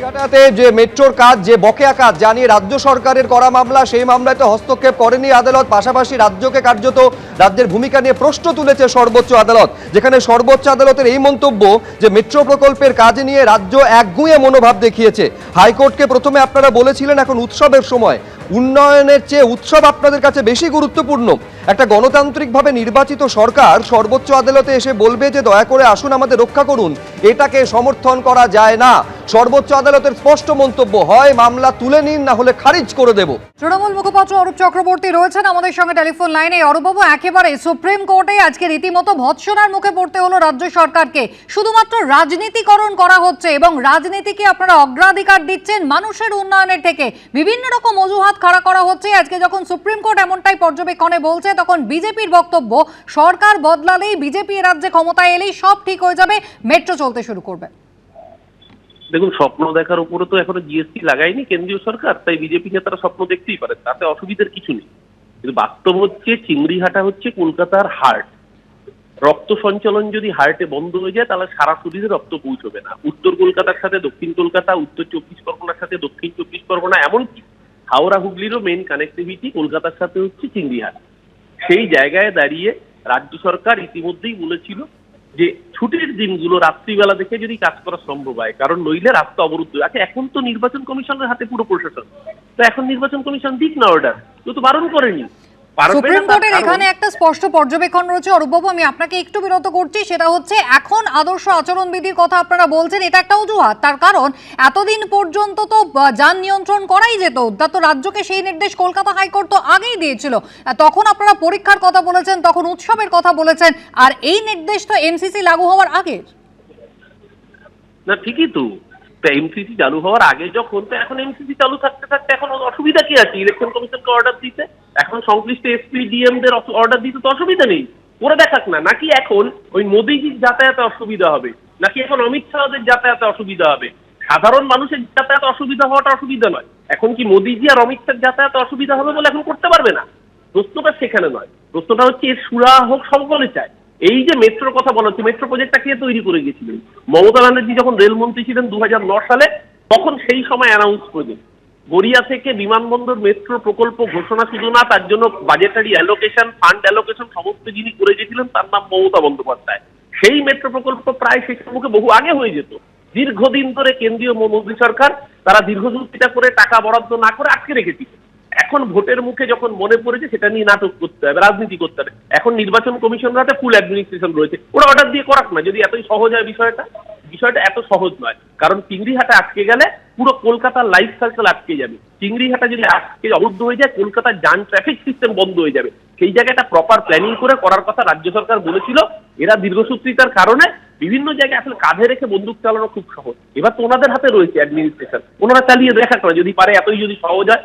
চিংড়িঘাটাতে যে মেট্রোর কাজ, যে বকেয়া কাজ জানিয়ে রাজ্য সরকারের করা মামলা, সেই মামলায় তো হস্তক্ষেপ করেনি আদালত। পাশাপাশি রাজ্যকে কার্যত রাজ্যের ভূমিকা নিয়ে প্রশ্ন তুলেছে সর্বোচ্চ আদালত, যেখানে সর্বোচ্চ আদালতের এই মন্তব্য যে মেট্রো প্রকল্পের কাজ নিয়ে রাজ্য একগুঁয়ে মনোভাব দেখিয়েছে। হাইকোর্টকে প্রথমে আপনারা বলেছিলেন এখন উৎসবের সময়, উন্নয়নের চেয়ে উৎসব আপনাদের কাছে বেশি গুরুত্বপূর্ণ। একটা গণতান্ত্রিকভাবে নির্বাচিত সরকার সর্বোচ্চ আদালতে এসে বলবে যে দয়া করে আসুন আমাদের রক্ষা করুন, এটাকে সমর্থন করা যায় না। সর্বোচ্চ আদালতের স্পষ্ট মন্তব্য, হয় মামলা তুলে নিন, না হলে খারিজ করে দেব। তৃণমূল মুখপাত্র অরূপ চক্রবর্তী রয়েছেন আমাদের সঙ্গে টেলিফোন লাইনে। অরূপবাবু, একেবারে সুপ্রিম কোর্টে আজকে রীতিমতো ভৎসনার মুখে পড়তে হলো রাজ্য সরকারকে। শুধুমাত্র রাজনীতিকরণ করা হচ্ছে এবং রাজনীতিকে আপনারা অগ্রাধিকার দিচ্ছেন মানুষের উন্নয়নের থেকে। বিভিন্ন রকম অজুহাত খাড়া করা হচ্ছে। আজকে যখন সুপ্রিম কোর্ট এমনটাই পর্যবেক্ষণে বলছে, তখন বিজেপির বক্তব্য সরকার বদলালেই, বিজেপি রাজ্যে ক্ষমতায় এলেই সব ঠিক হয়ে যাবে, মেট্রো চলতে শুরু করবে। দেখুন, স্বপ্ন দেখার উপরে তো এখনো জিএসটি লাগায়নি কেন্দ্রীয় সরকার, তাই বিজেপি নেতারা স্বপ্ন দেখতেই পারে, তাতে অসুবিধার কিছু নেই। কিন্তু বাস্তব হচ্ছে চিংড়িঘাটা হচ্ছে কলকাতার হার্ট। রক্ত সঞ্চালন যদি হার্টে বন্ধ হয়ে যায় তাহলে সারা শরীরে রক্ত পৌঁছবে না। উত্তর কলকাতার সাথে দক্ষিণ কলকাতা, উত্তর 24 পরগনার সাথে দক্ষিণ 24 পরগনা, এমনকি হাওড়া হুগলিরও মেইন কানেক্টিভিটি কলকাতার সাথে হচ্ছে চিংড়িঘাটা। সেই জায়গায় দাঁড়িয়ে রাজ্য সরকার ইতিমধ্যেই বলেছিল যে ছুটির দিনগুলো রাত্রিবেলা দেখে যদি কাজ করা সম্ভব হয়, কারণ নইলে রাস্তা অবরুদ্ধ আছে। এখন তো নির্বাচন কমিশনের হাতে পুরো প্রশাসন, তো এখন নির্বাচন কমিশন দিক না অর্ডার, তো বারণ করেনি। সুপ্রিম কোর্টের এখানে একটা স্পষ্ট পর্যবেক্ষণ রয়েছে। অরূপবাবু, আমি আপনাকে একটু বিরত করছি, সেটা হচ্ছে এখন আদর্শ আচরণবিধির কথা আপনারা বলছেন, এটা একটা অজুহাত। তার কারণ এতদিন পর্যন্ত তো যান নিয়ন্ত্রণ করাই যেত, তা তো রাজ্যকে সেই নির্দেশ কলকাতা হাইকোর্ট তো আগেই দিয়েছিল। তখন আপনারা পরীক্ষার কথা বলেছেন, তখন উৎসবের কথা বলেছেন, আর এই নির্দেশ তো এমসিসি লাগু হওয়ার আগের। না, ঠিকই তো, এমসিসি চালু হওয়ার আগে যখন, তো এখন এমসিসি চালু থাকতে থাকতে এখন অসুবিধা কি আছে? ইলেকশন কমিশনকে অর্ডার দিতে, এখন সংশ্লিষ্ট এসপি ডিএম দের অর্ডার দিতে তো অসুবিধা নেই, করে দেখাক না। নাকি এখন ওই মোদিজির যাতায়াতে অসুবিধা হবে, নাকি এখন অমিত শাহদের যাতায়াতে অসুবিধা হবে? সাধারণ মানুষের যাতায়াতে অসুবিধা হওয়াটা অসুবিধা নয়। এখন কি মোদিজি আর অমিত শাহ যাতায়াতে অসুবিধা হবে বলে এখন করতে পারবে না? প্রশ্নটা সেখানে নয়, প্রশ্নটা হচ্ছে এর সুরা হোক, সকলে চায়। এই যে মেট্রোর কথা বলা হচ্ছে, মেট্রো প্রজেক্টটা কে তৈরি করে গেছিলেন? মমতা ব্যানার্জি যখন রেলমন্ত্রী ছিলেন 2009 সালে, তখন সেই সময় অ্যানাউন্স প্রজেক্ট গড়িয়া থেকে বিমানবন্দর মেট্রো প্রকল্প ঘোষণা শুধু না, তার জন্য বাজেটারি অ্যালোকেশন, ফান্ড অ্যালোকেশন সমস্ত যিনি করে গেছিলেন তার নাম মমতা বন্দ্যোপাধ্যায়। সেই মেট্রো প্রকল্প প্রায় শেষের মুখে বহু আগে হয়ে যেত। দীর্ঘদিন ধরে কেন্দ্রীয় মোদী সরকার তারা দীর্ঘসূত্রিতা করে টাকা বরাদ্দ না করে আটকে রেখেছিল। এখন ভোটের মুখে যখন মনে পড়েছে সেটা নিয়ে নাটক করতে হবে, রাজনীতি করতে হবে। এখন নির্বাচন কমিশনের হাতে ফুল অ্যাডমিনিস্ট্রেশন রয়েছে, ওরা অর্ডার দিয়ে করাক না। যদি এতই সহজ হয় বিষয়টা এত সহজ নয়। কারণ চিংড়িঘাটা আটকে গেলে পুরো কলকাতার লাইফ সার্কেল আটকে যাবে। চিংড়িঘাটা যদি আটকে অবরুদ্ধ হয়ে যায়, কলকাতার যান ট্রাফিক সিস্টেম বন্ধ হয়ে যাবে। সেই জায়গাটা প্রপার প্ল্যানিং করে করার কথা রাজ্য সরকার বলেছিল। এরা দীর্ঘসূত্রিতার কারণে বিভিন্ন জায়গায় আসলে কাঁধে রেখে বন্দুক চালানো খুব সহজ। এবার তো ওনাদের হাতে রয়েছে অ্যাডমিনিস্ট্রেশন, ওনারা চালিয়ে দেখা করে যদি পারে, এতই যদি সহজ হয়।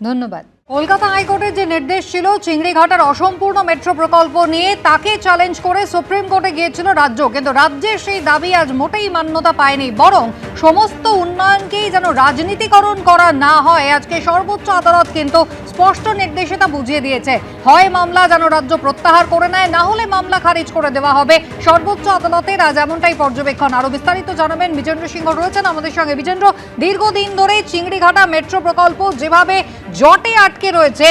ধন্যবাদ। কলকাতা হাইকোর্টের যে নির্দেশ ছিল চিংড়িঘাটার অসম্পূর্ণ মেট্রো প্রকল্প নিয়ে, তাকে চ্যালেঞ্জ করে সুপ্রিম কোর্টে গিয়েছিল রাজ্য, কিন্তু রাজ্যের সেই দাবি আজ মোটেই মান্যতা পায়নি। বরং সমস্ত উন্নয়নকেই যেন রাজনীতিকরণ করা না হয়, আজকে সর্বোচ্চ আদালত কিন্তু স্পষ্ট নির্দেশিকা বুঝিয়ে দিয়েছে। হয় মামলা যেন রাজ্য প্রত্যাহার করে নেয়, না হলে মামলা খারিজ করে দেওয়া হবে। সর্বোচ্চ আদালতের আজ এমনটাই পর্যবেক্ষণ। আরো বিস্তারিত জানাবেন বিজেন্দ্র সিংহ রয়েছেন আমাদের সঙ্গে। বিজেন্দ্র, দীর্ঘদিন ধরে চিংড়িঘাটা মেট্রো প্রকল্প যেভাবে জটে আটকে রয়েছে,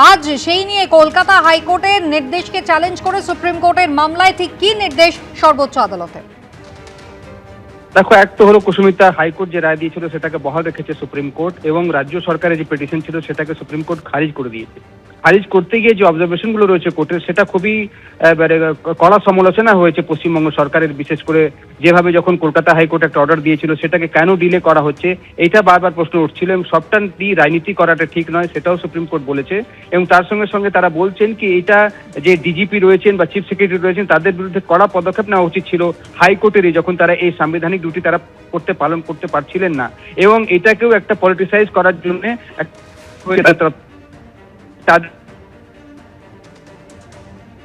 আজ সেই নিয়ে কলকাতা হাইকোর্টের নির্দেশকে চ্যালেঞ্জ করে সুপ্রিম কোর্টের মামলায় ঠিক কি নির্দেশ সর্বোচ্চ আদালতের? দেখো, এক তো হলো কুসুমিতা, হাইকোর্ট যে রায় দিয়েছিল সেটাকে বহাল রেখেছে সুপ্রিম কোর্ট, এবং রাজ্য সরকারের যে পিটিশন ছিল সেটাকে সুপ্রিম কোর্ট খারিজ করে দিয়েছে। খারিজ করতে গিয়ে যে অবজারভেশনগুলো রয়েছে কোর্টের, সেটা খুবই কড়া সমালোচনা হয়েছে পশ্চিমবঙ্গ সরকারের। বিশেষ করে যেভাবে যখন কলকাতা হাইকোর্ট একটা অর্ডার দিয়েছিল সেটাকে কেন ডিলে করা হচ্ছে, এইটা বারবার প্রশ্ন উঠছিল। এবং সবটা দিয়ে রাজনীতি করাটা ঠিক নয়, সেটাও সুপ্রিম কোর্ট বলেছে। এবং তার সঙ্গে সঙ্গে তারা বলছেন কি এটা যে ডিজিপি রয়েছেন বা চিফ সেক্রেটারি রয়েছেন, তাদের বিরুদ্ধে কড়া পদক্ষেপ নেওয়া উচিত ছিল হাইকোর্টেরই, যখন তারা এই সাংবিধানিক ডিউটি তারা পালন করতে পারছিলেন না। এবং এটাকেও একটা পলিটিসাইজ করার জন্য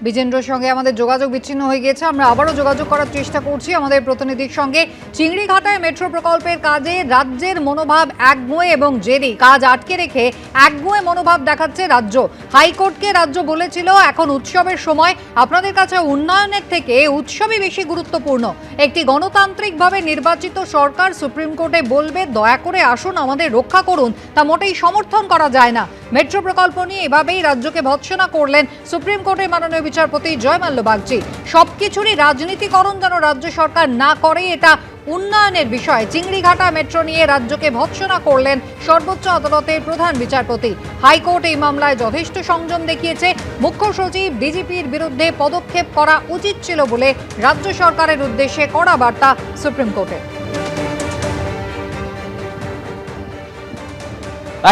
বিজেন্দ্রর সঙ্গে আমাদের যোগাযোগ বিচ্ছিন্ন হয়ে গেছে, আমরা আবারও যোগাযোগ করার চেষ্টা করছি আমাদের প্রতিনিধির সঙ্গে। চিংড়িঘাটায় মেট্রো প্রকল্পের কাজে রাজ্যের মনোভাব একগুঁয়ে এবং জেদি, কাজ আটকে রেখে একগুঁয়ে মনোভাব দেখাচ্ছে রাজ্য। হাইকোর্টকে রাজ্য বলেছিল এখন উৎসবের সময়, আপনাদের কাছে উন্নয়নের থেকে উৎসবই বেশি গুরুত্বপূর্ণ। একটি গণতান্ত্রিকভাবে নির্বাচিত সরকার সুপ্রিম কোর্টে বলবে দয়া করে আসুন আমাদের রক্ষা করুন, তা মোটেই সমর্থন করা যায় না। মেট্রো প্রকল্প নিয়ে এভাবেই রাজ্যকে ভৎসনা করলেন সুপ্রিম কোর্টের মাননীয় বিচারপতি জয়মাল্য বাগচি। সবকিছুরই রাজনীতিকরণ যেন রাজ্য সরকার না করে, এটা উন্নয়নের বিষয়। চিংড়িঘাটা মেট্রো নিয়ে রাজ্যকে ভৎসনা করলেন সর্বোচ্চ আদালতের প্রধান বিচারপতি। হাইকোর্ট এই মামলায় যথেষ্ট সংযম দেখিয়েছে। মুখ্য সচিব ডিজিপির বিরুদ্ধে পদক্ষেপ করা উচিত ছিল বলে রাজ্য সরকারের উদ্দেশ্যে কড়া বার্তা সুপ্রিম কোর্টের।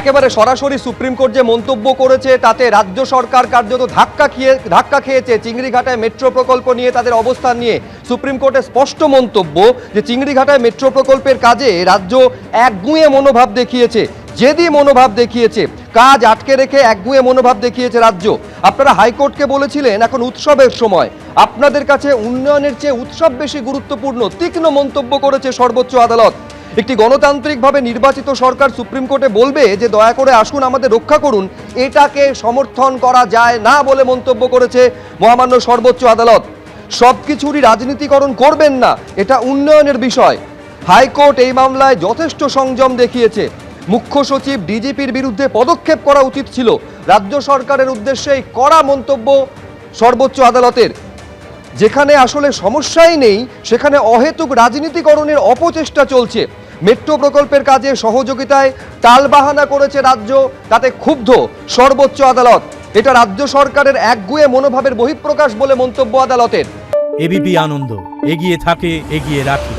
একেবারে সরাসরি সুপ্রিম কোর্ট যে মন্তব্য করেছে তাতে রাজ্য সরকার কার্যত ধাক্কা খেয়েছে। চিংড়িঘাটায় মেট্রো প্রকল্প নিয়ে তাদের অবস্থান নিয়ে সুপ্রিম কোর্টের স্পষ্ট মন্তব্য যে চিংড়িঘাটায় মেট্রো প্রকল্পের কাজে রাজ্য একগুঁয়ে মনোভাব দেখিয়েছে, জেদি মনোভাব দেখিয়েছে, কাজ আটকে রেখে একগুঁয়ে মনোভাব দেখিয়েছে রাজ্য। আপনারা হাইকোর্টকে বলেছিলেন এখন উৎসবের সময়, আপনাদের কাছে উন্নয়নের চেয়ে উৎসব বেশি গুরুত্বপূর্ণ, তীক্ষ্ণ মন্তব্য করেছে সর্বোচ্চ আদালত। একটি গণতান্ত্রিকভাবে নির্বাচিত সরকার সুপ্রিম কোর্টে বলবে যে দয়া করে আসুন আমাদের রক্ষা করুন, এটাকে সমর্থন করা যায় না বলে মন্তব্য করেছে মহামান্য সর্বোচ্চ আদালত। সবকিছুরই রাজনীতিকরণ করবেন না, এটা উন্নয়নের বিষয়। হাইকোর্ট এই মামলায় যথেষ্ট সংযম দেখিয়েছে। মুখ্য সচিব ডিজিপির বিরুদ্ধে পদক্ষেপ করা উচিত ছিল। রাজ্য সরকারের উদ্দেশ্যে এই কড়া মন্তব্য সর্বোচ্চ আদালতের। যেখানে আসলে সমস্যাই নেই সেখানে অহেতুক রাজনীতিকরণের অপচেষ্টা চলছে। মেট্রো প্রকল্পের কাজে সহযোগিতায় টালবাহানা করেছে রাজ্য, তাতে ক্ষুব্ধ সর্বোচ্চ আদালত। এটা রাজ্য সরকারের একগুঁয়ে মনোভাবের বহিঃপ্রকাশ বলে মন্তব্য আদালতের। এবিপি আনন্দ, এগিয়ে থাকে, এগিয়ে রাখে।